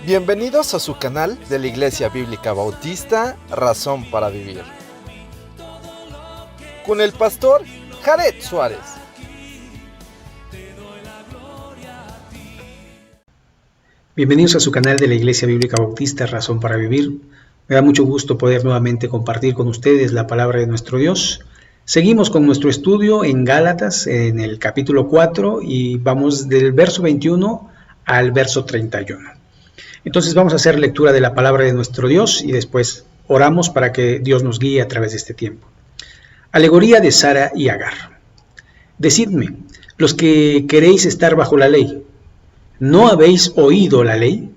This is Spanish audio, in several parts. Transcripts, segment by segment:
Bienvenidos a su canal de la Iglesia Bíblica Bautista, Razón para Vivir, con el pastor Jared Suárez. Bienvenidos a su canal de la Iglesia Bíblica Bautista, Razón para Vivir. Me da mucho gusto poder nuevamente compartir con ustedes la palabra de nuestro Dios. Seguimos con nuestro estudio en Gálatas, en el capítulo 4, y vamos del verso 21 al verso 31. Entonces vamos a hacer lectura de la palabra de nuestro Dios y después oramos para que Dios nos guíe a través de este tiempo. Alegoría de Sara y Agar. Decidme, los que queréis estar bajo la ley, ¿no habéis oído la ley?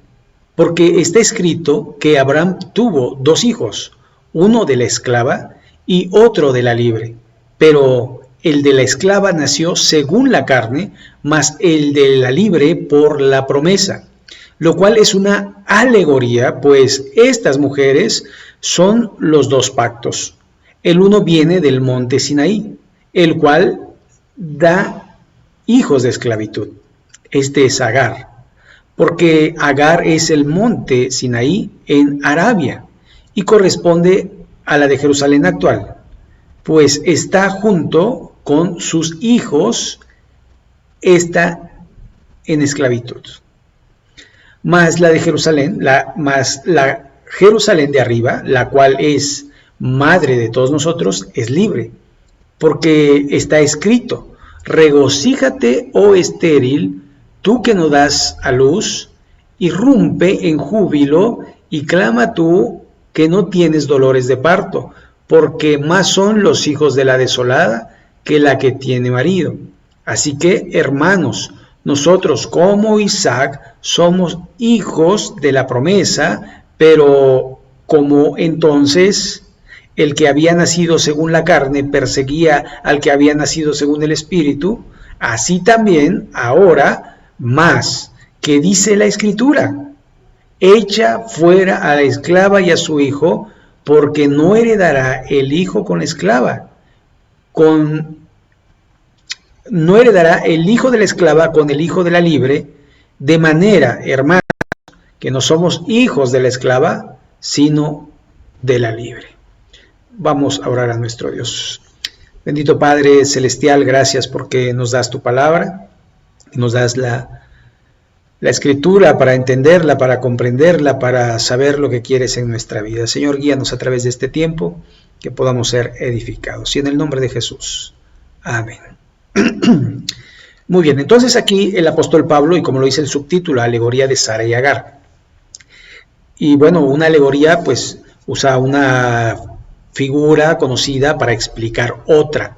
Porque está escrito que Abraham tuvo dos hijos, uno de la esclava y otro de la libre. Pero el de la esclava nació según la carne, mas el de la libre por la promesa. Lo cual es una alegoría, pues estas mujeres son los dos pactos. El uno viene del monte Sinaí, el cual da hijos de esclavitud. Este es Agar, porque Agar es el monte Sinaí en Arabia y corresponde a la de Jerusalén actual, pues está junto con sus hijos, está en esclavitud. Más la de Jerusalén, la Jerusalén de arriba, la cual es madre de todos nosotros, es libre, porque está escrito: regocíjate, oh estéril, tú que no das a luz, irrumpe en júbilo y clama tú que no tienes dolores de parto, porque más son los hijos de la desolada que la que tiene marido. Así que, hermanos, nosotros como Isaac somos hijos de la promesa, pero como entonces el que había nacido según la carne perseguía al que había nacido según el Espíritu, así también ahora más, que dice la Escritura: echa fuera a la esclava y a su hijo, porque no heredará el hijo con la esclava, no heredará el hijo de la esclava con el hijo de la libre, de manera, hermanos, que no somos hijos de la esclava, sino de la libre. Vamos a orar a nuestro Dios. Bendito Padre Celestial, gracias porque nos das tu palabra, nos das la Escritura para entenderla, para comprenderla, para saber lo que quieres en nuestra vida. Señor, guíanos a través de este tiempo, que podamos ser edificados. Y en el nombre de Jesús. Amén. Muy bien, entonces aquí el apóstol Pablo, y como lo dice el subtítulo, alegoría de Sara y Agar. Y bueno, una alegoría pues usa una figura conocida para explicar otra.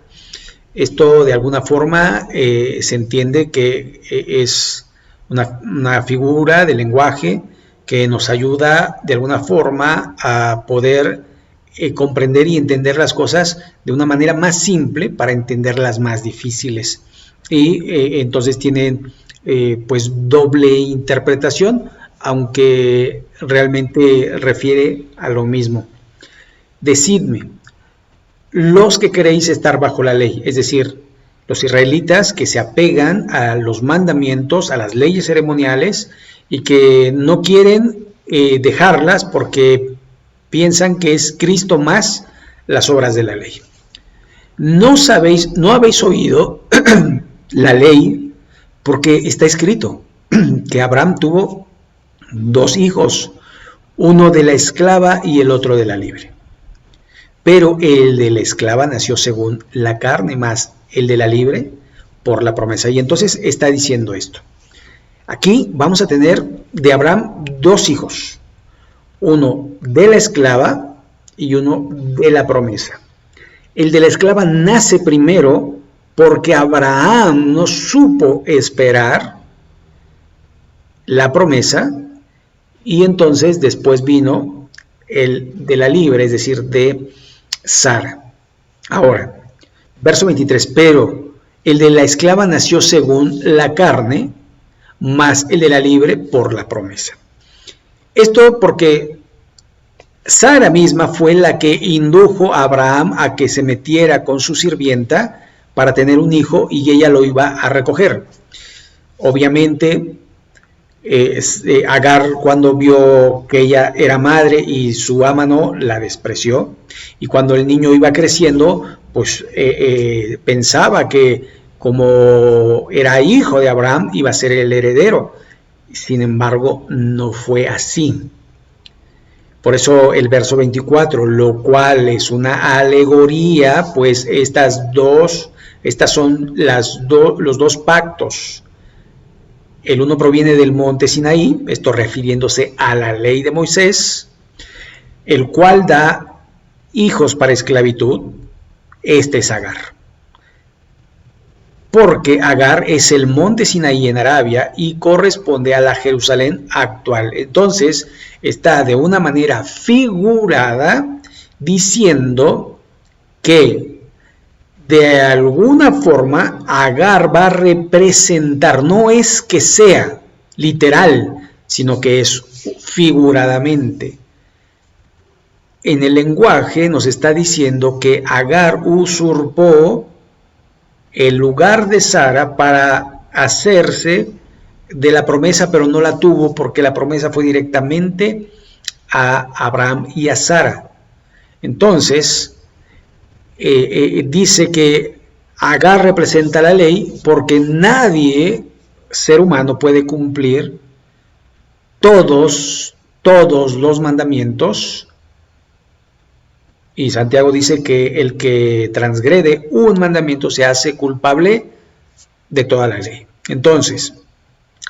Esto de alguna forma se entiende que es una figura de lenguaje que nos ayuda de alguna forma a poder comprender y entender las cosas de una manera más simple para entender las más difíciles. Y entonces tienen pues doble interpretación, aunque realmente refiere a lo mismo. Decidme, los que queréis estar bajo la ley, es decir, los israelitas que se apegan a los mandamientos, a las leyes ceremoniales y que no quieren dejarlas porque piensan que es Cristo más las obras de la ley. No habéis oído la ley, porque está escrito que Abraham tuvo dos hijos, uno de la esclava y el otro de la libre. Pero el de la esclava nació según la carne, más el de la libre por la promesa. Y entonces está diciendo esto. Aquí vamos a tener de Abraham dos hijos, uno de la esclava y uno de la promesa. El de la esclava nace primero porque Abraham no supo esperar la promesa, y entonces después vino el de la libre, es decir, de Sara. Ahora, verso 23, pero el de la esclava nació según la carne, más el de la libre por la promesa. Esto porque Sara misma fue la que indujo a Abraham a que se metiera con su sirvienta para tener un hijo y ella lo iba a recoger. Obviamente, Agar, cuando vio que ella era madre y su ama no, la despreció. Y cuando el niño iba creciendo, pues pensaba que como era hijo de Abraham, iba a ser el heredero. Sin embargo, no fue así. Por eso el verso 24, lo cual es una alegoría, pues estas son los dos pactos. El uno proviene del monte Sinaí, esto refiriéndose a la ley de Moisés, el cual da hijos para esclavitud. Este es Agar. Porque Agar es el monte Sinaí en Arabia y corresponde a la Jerusalén actual. Entonces, está de una manera figurada diciendo que de alguna forma Agar va a representar, no es que sea literal, sino que es figuradamente. En el lenguaje nos está diciendo que Agar usurpó el lugar de Sara para hacerse de la promesa, pero no la tuvo porque la promesa fue directamente a Abraham y a Sara. Entonces, dice que Agar representa la ley porque nadie, ser humano, puede cumplir todos los mandamientos. Y Santiago dice que el que transgrede un mandamiento se hace culpable de toda la ley. Entonces,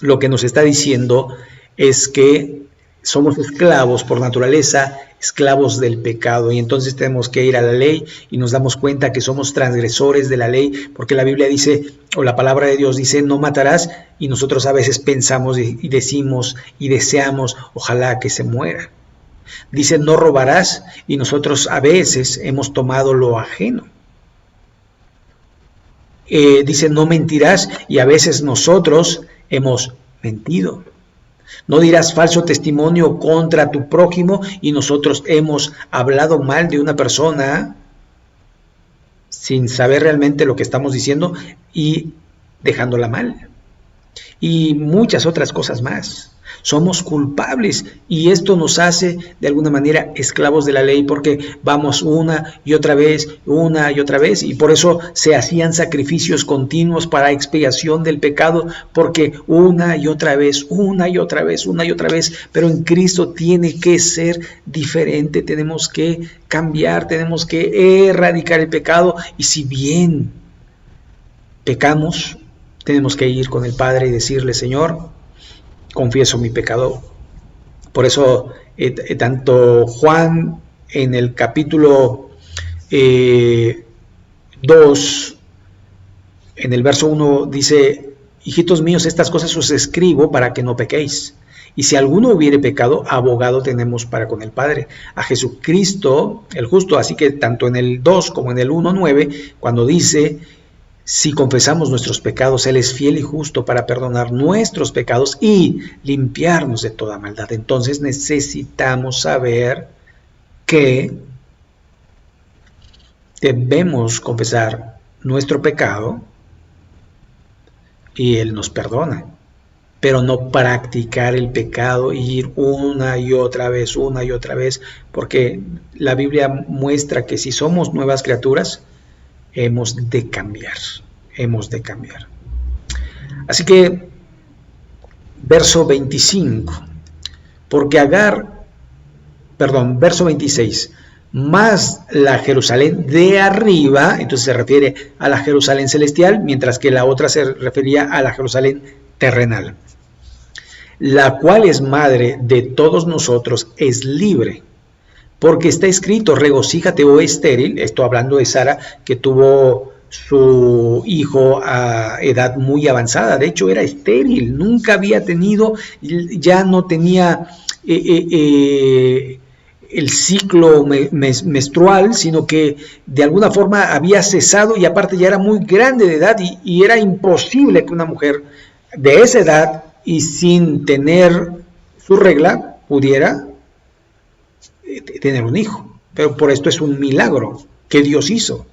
lo que nos está diciendo es que somos esclavos por naturaleza, esclavos del pecado, y entonces tenemos que ir a la ley y nos damos cuenta que somos transgresores de la ley, porque la Biblia dice, o la palabra de Dios dice, no matarás, y nosotros a veces pensamos y decimos y deseamos, ojalá que se muera. Dice, no robarás, y nosotros a veces hemos tomado lo ajeno. Dice, no mentirás, y a veces nosotros hemos mentido. No dirás falso testimonio contra tu prójimo, y nosotros hemos hablado mal de una persona sin saber realmente lo que estamos diciendo y dejándola mal. Y muchas otras cosas más. Somos culpables y esto nos hace de alguna manera esclavos de la ley porque vamos una y otra vez y por eso se hacían sacrificios continuos para expiación del pecado porque una y otra vez, pero en Cristo tiene que ser diferente, tenemos que cambiar, tenemos que erradicar el pecado y si bien pecamos, tenemos que ir con el Padre y decirle, Señor, confieso mi pecado. Por eso tanto Juan en el capítulo 2, en el verso 1 dice, hijitos míos, estas cosas os escribo para que no pequéis. Y si alguno hubiere pecado, abogado tenemos para con el Padre, a Jesucristo el justo. Así que tanto en el 2 como en el 1:9, cuando dice, si confesamos nuestros pecados, Él es fiel y justo para perdonar nuestros pecados y limpiarnos de toda maldad. Entonces necesitamos saber que debemos confesar nuestro pecado y Él nos perdona, pero no practicar el pecado y ir una y otra vez, porque la Biblia muestra que si somos nuevas criaturas, hemos de cambiar. Así que, verso 25, verso 26, más la Jerusalén de arriba, entonces se refiere a la Jerusalén celestial, mientras que la otra se refería a la Jerusalén terrenal, la cual es madre de todos nosotros, es libre. Porque está escrito, regocíjate, oh estéril, esto hablando de Sara, que tuvo su hijo a edad muy avanzada, de hecho era estéril, nunca había tenido, ya no tenía el ciclo menstrual, sino que de alguna forma había cesado y aparte ya era muy grande de edad y era imposible que una mujer de esa edad y sin tener su regla pudiera tener un hijo, pero por esto es un milagro que Dios hizo.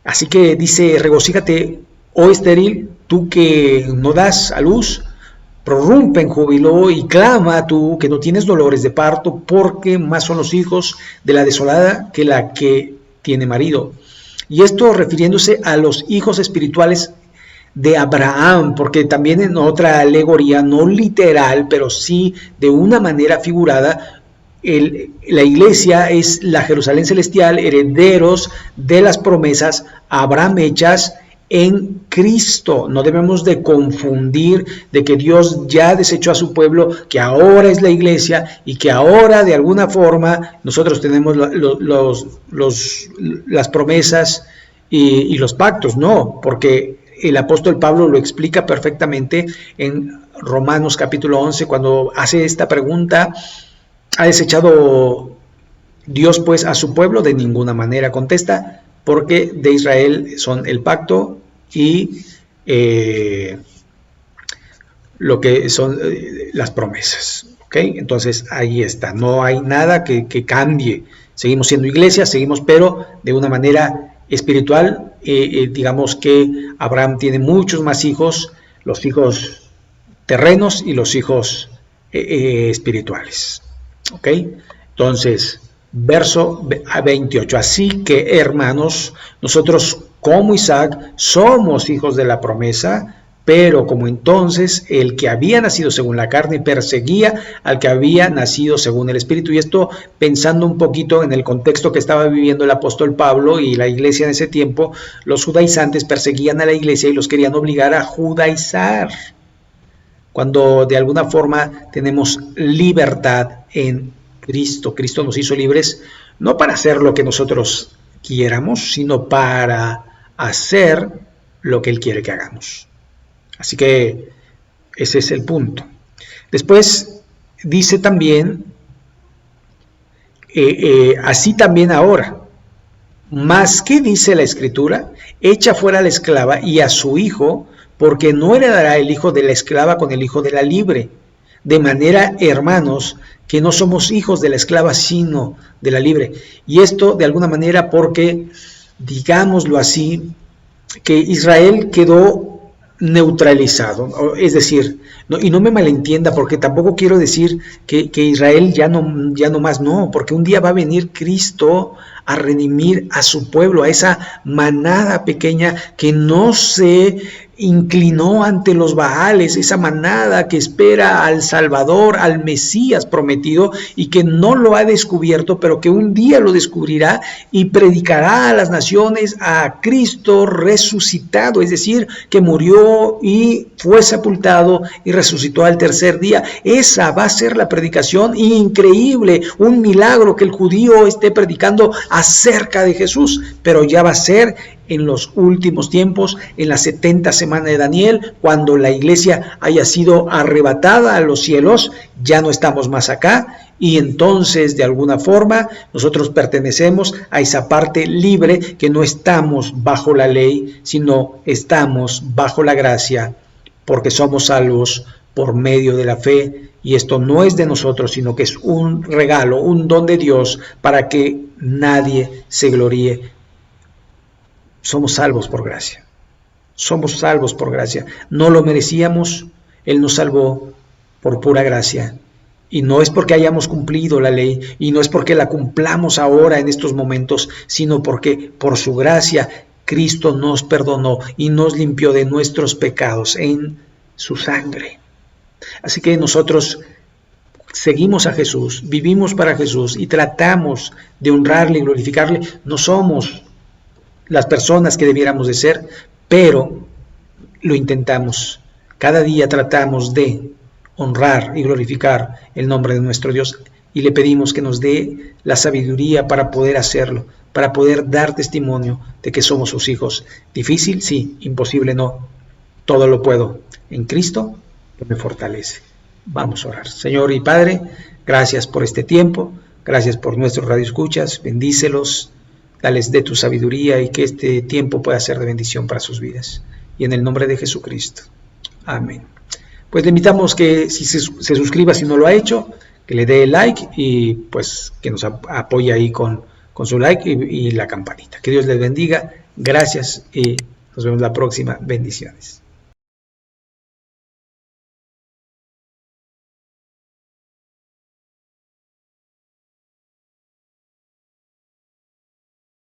Así que dice, regocíjate, oh estéril, tú que no das a luz, prorrumpe en júbilo y clama tú que no tienes dolores de parto, porque más son los hijos de la desolada que la que tiene marido. Y esto refiriéndose a los hijos espirituales de Abraham, porque también en otra alegoría, no literal, pero sí de una manera figurada, la iglesia es la Jerusalén celestial, herederos de las promesas a Abraham hechas en Cristo. No debemos de confundir de que Dios ya desechó a su pueblo, que ahora es la iglesia y que ahora de alguna forma nosotros tenemos las promesas y los pactos. No, porque el apóstol Pablo lo explica perfectamente en Romanos capítulo 11 cuando hace esta pregunta: ¿ha desechado Dios pues a su pueblo? De ninguna manera, contesta, porque de Israel son el pacto y lo que son las promesas. ¿Okay? Entonces ahí está, no hay nada que cambie. Seguimos siendo iglesia, seguimos, pero de una manera espiritual. Digamos que Abraham tiene muchos más hijos, los hijos terrenos y los hijos espirituales. ¿Ok? Entonces, verso 28. Así que, hermanos, nosotros como Isaac somos hijos de la promesa, pero como entonces el que había nacido según la carne perseguía al que había nacido según el Espíritu. Y esto pensando un poquito en el contexto que estaba viviendo el apóstol Pablo y la iglesia en ese tiempo, los judaizantes perseguían a la iglesia y los querían obligar a judaizar, cuando de alguna forma tenemos libertad en Cristo. Cristo nos hizo libres no para hacer lo que nosotros quiéramos, sino para hacer lo que Él quiere que hagamos. Así que ese es el punto. Después dice también, así también ahora. Mas, ¿qué dice la Escritura? Echa fuera a la esclava y a su hijo, porque no heredará el hijo de la esclava con el hijo de la libre. De manera, hermanos, que no somos hijos de la esclava, sino de la libre. Y esto, de alguna manera, porque, digámoslo así, que Israel quedó neutralizado, es decir, y no me malentienda, porque tampoco quiero decir que Israel ya no más, no, porque un día va a venir Cristo a redimir a su pueblo, a esa manada pequeña que no se inclinó ante los Baales, esa manada que espera al Salvador, al Mesías prometido, y que no lo ha descubierto, pero que un día lo descubrirá y predicará a las naciones a Cristo resucitado, es decir, que murió y fue sepultado y resucitó al tercer día. Esa va a ser la predicación increíble, un milagro que el judío esté predicando acerca de Jesús, pero ya va a ser en los últimos tiempos, en la 70 semana de Daniel, cuando la iglesia haya sido arrebatada a los cielos. Ya no estamos más acá, y entonces de alguna forma nosotros pertenecemos a esa parte libre, que no estamos bajo la ley, sino estamos bajo la gracia, porque somos salvos por medio de la fe. Y esto no es de nosotros, sino que es un regalo, un don de Dios, para que nadie se gloríe. Somos salvos por gracia. Somos salvos por gracia. No lo merecíamos, Él nos salvó por pura gracia. Y no es porque hayamos cumplido la ley, y no es porque la cumplamos ahora en estos momentos, sino porque por su gracia Cristo nos perdonó y nos limpió de nuestros pecados en su sangre. Así que nosotros seguimos a Jesús, vivimos para Jesús y tratamos de honrarle y glorificarle. No somos las personas que debiéramos de ser, pero lo intentamos. Cada día tratamos de honrar y glorificar el nombre de nuestro Dios, y le pedimos que nos dé la sabiduría para poder hacerlo, para poder dar testimonio de que somos sus hijos. ¿Difícil? Sí. ¿Imposible? No. Todo lo puedo en Cristo que me fortalece. Vamos a orar. Señor y Padre, gracias por este tiempo, gracias por nuestros radioescuchas, bendícelos, dales de tu sabiduría y que este tiempo pueda ser de bendición para sus vidas. Y en el nombre de Jesucristo. Amén. Pues le invitamos que si se suscriba si no lo ha hecho, que le dé like y pues que nos apoye ahí con su like y la campanita. Que Dios les bendiga. Gracias y nos vemos la próxima. Bendiciones.